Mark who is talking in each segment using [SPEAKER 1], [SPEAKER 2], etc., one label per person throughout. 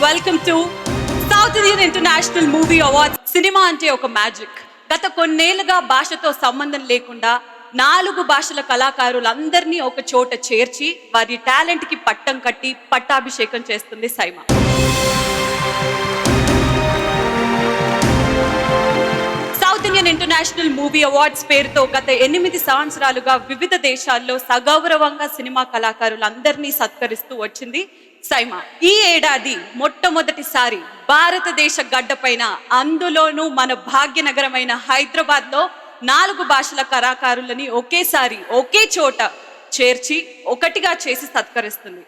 [SPEAKER 1] Welcome to south Indian international movie awards. Cinema అంటే ఒక magic. గత కొన్నేళ్లుగా భాషతో సంబంధం లేకుండా 4 భాషల కళాకారులందరినీ ఒక చోట చేర్చి వారి టాలెంట్ కి పట్టం కట్టి పట్టాభిషేకం చేస్తుంది SIIMA. South Indian international movie awards పేరుతో గత 8 సంవత్సరాలుగా వివిధ దేశాల్లో సగౌరవంగా సినిమా కళాకారులందరినీ సత్కరిస్తూ వచ్చింది సైమా. ఈ ఏడాది మొట్టమొదటిసారి భారతదేశ గడ్డపైన, అందులోనూ మన భాగ్యనగరమైన హైదరాబాద్ లో 4 భాషల కళాకారులని ఒకేసారి ఒకే చోట చేర్చి ఒకటిగా చేసి సత్కరిస్తుంది.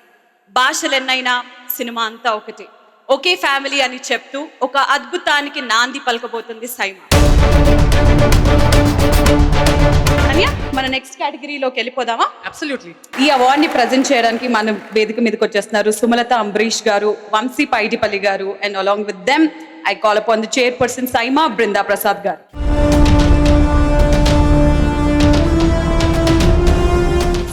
[SPEAKER 1] భాషలెన్నైనా సినిమా అంతా ఒకటి, ఒకే ఫ్యామిలీ అని చెప్తూ ఒక అద్భుతానికి నాంది పలకబోతుంది సైమా. మన నెక్స్ట్ కేటగిరీలోకి వెళ్ళిపోదామా?
[SPEAKER 2] అబ్సల్యూట్లీ.
[SPEAKER 1] ఈ అవార్డ్ ని ప్రజెంట్ చేయడానికి మన వేదిక మీదకి వచ్చేస్తున్నారు సుమలత అంబరీష్ గారు, వంశీ పైడిపల్లి గారు, and along with them I call upon the chairperson SIIMA Brinda Prasad గారు.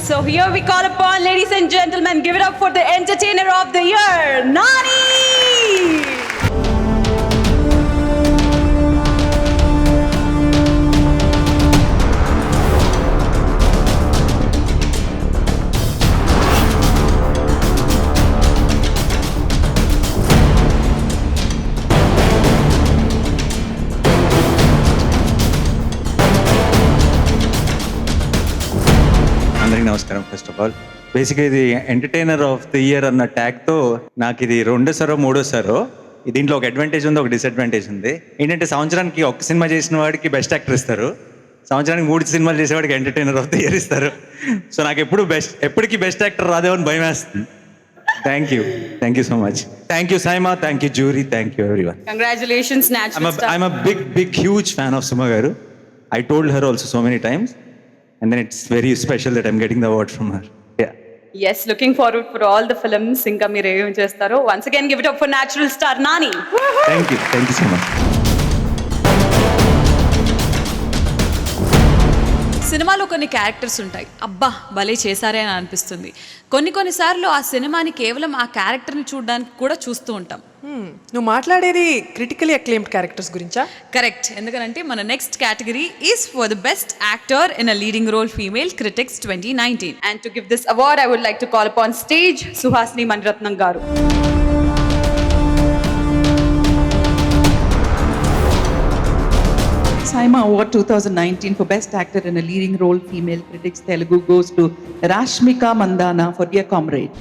[SPEAKER 1] So here we call upon, ladies and gentlemen, give it up for the entertainer of the year, Nani!
[SPEAKER 3] అందరికీ నమస్కారం. ఫస్ట్ ఆఫ్ ఆల్ బేసిక్గా ఇది ఎంటర్టైనర్ ఆఫ్ ది ఇయర్ అన్న ట్యాగ్తో నాకు ఇది 2వ 3వ దీంట్లో ఒక అడ్వాంటేజ్ ఉంది, ఒక డిసడ్వాంటేజ్ ఉంది. ఏంటంటే సంవత్సరానికి ఒక సినిమా చేసిన వాడికి బెస్ట్ యాక్టర్ ఇస్తారు, సంవత్సరానికి 3 సినిమాలు చేసేవాడికి ఎంటర్టైనర్ ఆఫ్ ది ఇయర్ ఇస్తారు. సో నాకు ఎప్పటికీ బెస్ట్ యాక్టర్ రాదేమని భయం వేస్తుంది. Thank you so much. Thank you SIIMA, thank you jury, thank you everyone.
[SPEAKER 1] Congratulations, natural star.
[SPEAKER 3] I'm a big huge fan of Suma garu. I told her also so many times. And then it's very special that I'm getting the award from her. Yeah.
[SPEAKER 1] Yes, looking forward for all the films ఇంకా మీరు ఏం చేస్తారో. Once again give it up for natural star Nani.
[SPEAKER 3] Thank you so much.
[SPEAKER 2] సినిమాలో కొన్ని characters ఉంటాయి, అబ్బా భలే చేశారే అని అనిపిస్తుంది. కొన్నిసార్లు ఆ సినిమాని కేవలం ఆ క్యారెక్టర్ని చూడడానికి కూడా చూస్తూ ఉంటాం.
[SPEAKER 4] నువ్వు మాట్లాడేది క్రిటికలీ అక్లెయిమ్డ్ క్యారెక్టర్స్ గురించా?
[SPEAKER 2] కరెక్ట్. ఎందుకంటే మన next category is for the best actor in a leading role female critics 2019.
[SPEAKER 1] And to give this award I would like to call upon stage Suhasini Maniratnam garu.
[SPEAKER 5] Saima Award 2019 for Best Actor in a Leading Role Female Critics Telugu goes to Rashmika Mandana for Dear Comrade.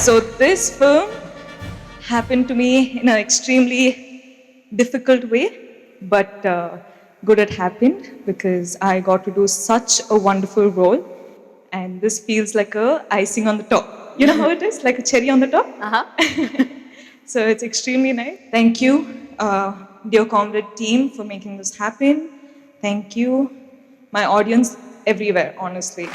[SPEAKER 6] So this film happened to me in an extremely difficult way, but good it happened because I got to do such a wonderful role, and this feels like a icing on the top. You know how it is, like a cherry on the top. So it's extremely nice. Thank you, Dear Comrade team, for making this happen. Thank you, my audience everywhere, honestly.